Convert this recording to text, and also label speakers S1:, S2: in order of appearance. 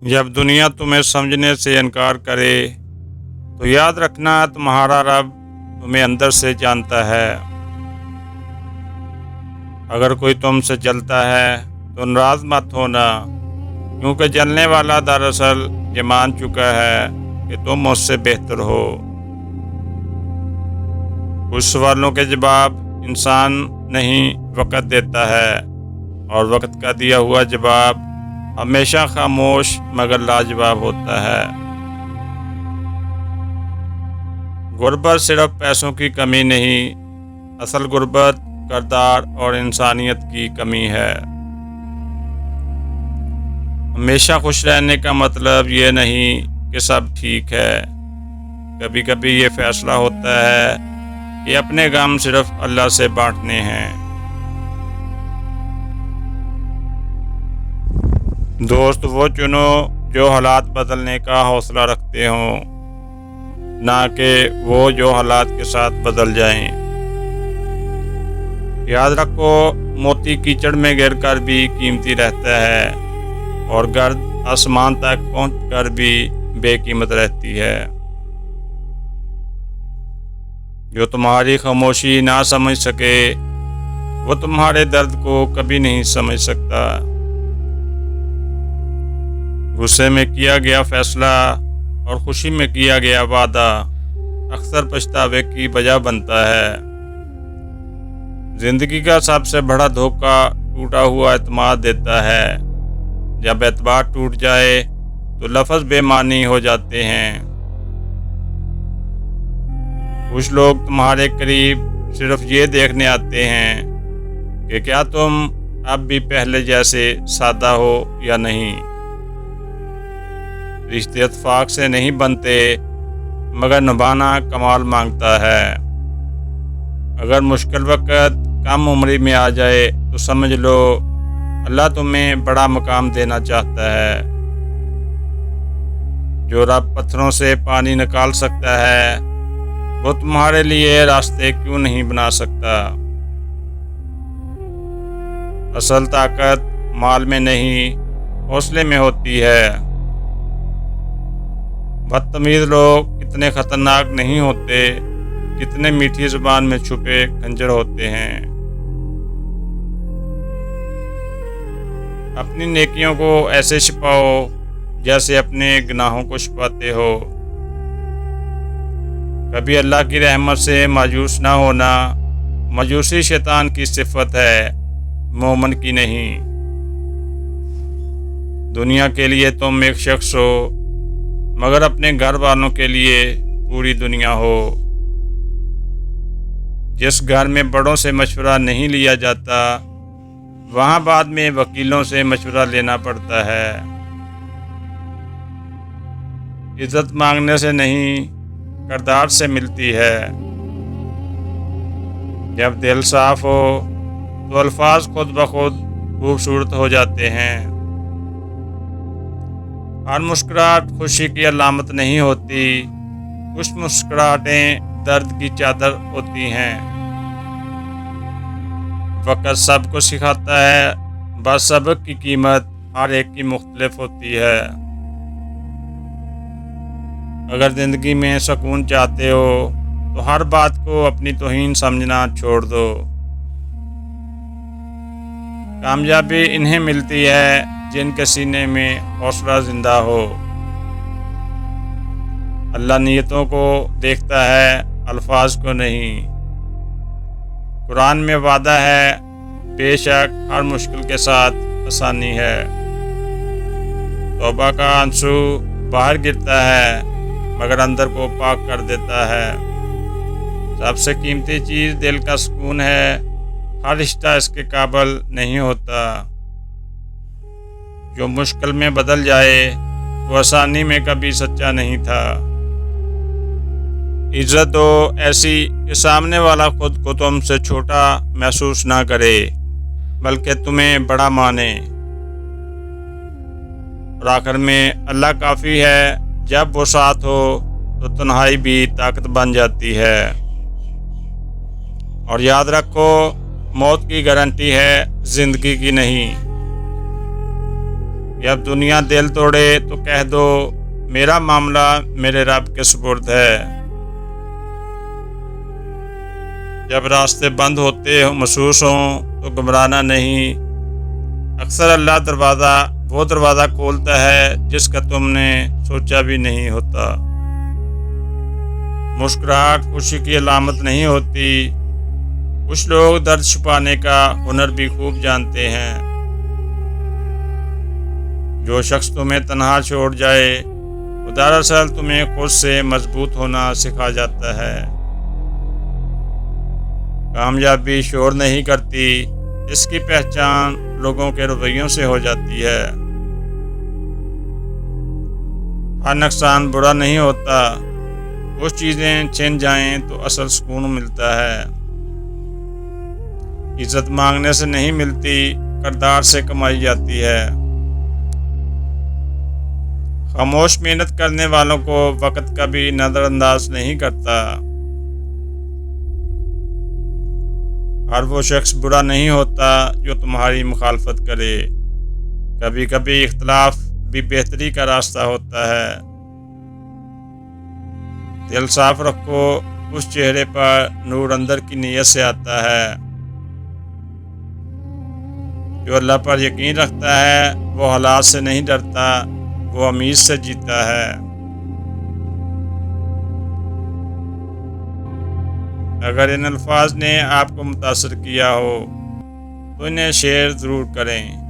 S1: जब दुनिया तुम्हें समझने से इनकार करे तो याद रखना तुम्हारा रब तुम्हें अंदर से जानता है। अगर कोई तुमसे जलता है तो नाराज मत होना, क्योंकि जलने वाला दरअसल ये मान चुका है कि तुम मुझसे बेहतर हो। कुछ सवालों के जवाब इंसान नहीं वक्त देता है, और वक्त का दिया हुआ जवाब हमेशा खामोश मगर लाजवाब होता है। गुर्बत सिर्फ पैसों की कमी नहीं, असल गुर्बत किरदार और इंसानियत की कमी है। हमेशा खुश रहने का मतलब ये नहीं कि सब ठीक है। कभी कभी ये फैसला होता है कि अपने गम सिर्फ अल्लाह से बांटने हैं। दोस्त वो चुनो जो हालात बदलने का हौसला रखते हों, ना कि वो जो हालात के साथ बदल जाएं। याद रखो, मोती कीचड़ में गिरकर भी कीमती रहता है, और गर्द आसमान तक पहुंचकर भी बेकीमत रहती है। जो तुम्हारी खामोशी ना समझ सके वो तुम्हारे दर्द को कभी नहीं समझ सकता। गुस्से में किया गया फैसला और खुशी में किया गया वादा अक्सर पछतावे की वजह बनता है। जिंदगी का सबसे बड़ा धोखा टूटा हुआ एतमाद देता है। जब एतबार टूट जाए तो लफ्ज़ बेमानी हो जाते हैं। कुछ लोग तुम्हारे करीब सिर्फ ये देखने आते हैं कि क्या तुम अब भी पहले जैसे सादा हो या नहीं। रिश्ते इत्तेफाक से नहीं बनते, मगर निभाना कमाल मांगता है। अगर मुश्किल वक्त कम उम्री में आ जाए तो समझ लो अल्लाह तुम्हें बड़ा मकाम देना चाहता है। जो रब पत्थरों से पानी निकाल सकता है वो तुम्हारे लिए रास्ते क्यों नहीं बना सकता। असल ताकत माल में नहीं, हौसले में होती है। बदतमीज लोग इतने खतरनाक नहीं होते जितने मीठी जुबान में छुपे खंजर होते हैं। अपनी नेकियों को ऐसे छिपाओ जैसे अपने गुनाहों को छिपाते हो। कभी अल्लाह की रहमत से मायूस ना होना। मायूसी शैतान की सिफत है, मोमिन की नहीं। दुनिया के लिए तुम एक शख्स हो, मगर अपने घर वालों के लिए पूरी दुनिया हो। जिस घर में बड़ों से मशवरा नहीं लिया जाता वहाँ बाद में वकीलों से मशवरा लेना पड़ता है। इज्जत मांगने से नहीं, किरदार से मिलती है। जब दिल साफ हो तो अल्फाज खुद ब खुद खूबसूरत हो जाते हैं। हर मुस्कुराहट खुशी की अलामत नहीं होती। कुछ मुस्कुराहटें दर्द की चादर होती हैं। वक्त सबको सिखाता है, बस सबक की कीमत हर एक की मुख्तलिफ होती है। अगर ज़िंदगी में सुकून चाहते हो तो हर बात को अपनी तौहीन समझना छोड़ दो। कामयाबी इन्हें मिलती है जिनके सीने में हौसला जिंदा हो। अल्लाह नीयतों को देखता है, अल्फाज को नहीं। कुरान में वादा है, बेशक हर मुश्किल के साथ आसानी है। तौबा का आंसू बाहर गिरता है मगर अंदर को पाक कर देता है। सबसे कीमती चीज़ दिल का सुकून है। हर रिश्ता इसके काबिल नहीं होता। जो मुश्किल में बदल जाए वो आसानी में कभी सच्चा नहीं था। इज्जत दो ऐसी कि सामने वाला खुद को तुमसे छोटा महसूस ना करे, बल्कि तुम्हें बड़ा माने। और आखिर में अल्लाह काफ़ी है। जब वो साथ हो तो तन्हाई भी ताकत बन जाती है। और याद रखो, मौत की गारंटी है, ज़िंदगी की नहीं। जब दुनिया दिल तोड़े तो कह दो मेरा मामला मेरे रब के सुपुर्द है। जब रास्ते बंद होते हो महसूस हों तो घबराना नहीं। अक्सर अल्लाह वो दरवाज़ा खोलता है जिसका तुमने सोचा भी नहीं होता। मुस्कुराहट खुशी की अलामत नहीं होती। कुछ लोग दर्द छुपाने का हुनर भी खूब जानते हैं। जो शख्स तुम्हें तन्हा छोड़ जाए वो दरअसल तुम्हें खुद से मजबूत होना सिखा जाता है। कामयाबी शोर नहीं करती, इसकी पहचान लोगों के रवैयों से हो जाती है। हर नुकसान बुरा नहीं होता, कुछ चीज़ें छिन जाएं तो असल सुकून मिलता है। इज्जत मांगने से नहीं मिलती, किरदार से कमाई जाती है। खामोश मेहनत करने वालों को वक्त कभी नज़रअंदाज नहीं करता। हर वो शख्स बुरा नहीं होता जो तुम्हारी मुखालफत करे। कभी कभी इख्तलाफ भी बेहतरी का रास्ता होता है। दिल साफ रखो, उस चेहरे पर नूर अंदर की नीयत से आता है। जो अल्लाह पर यकीन रखता है वो हालात से नहीं डरता, वो उम्मीद से जीता है। अगर इन अल्फाज ने आपको मुतासर किया हो तो इन्हें शेयर ज़रूर करें।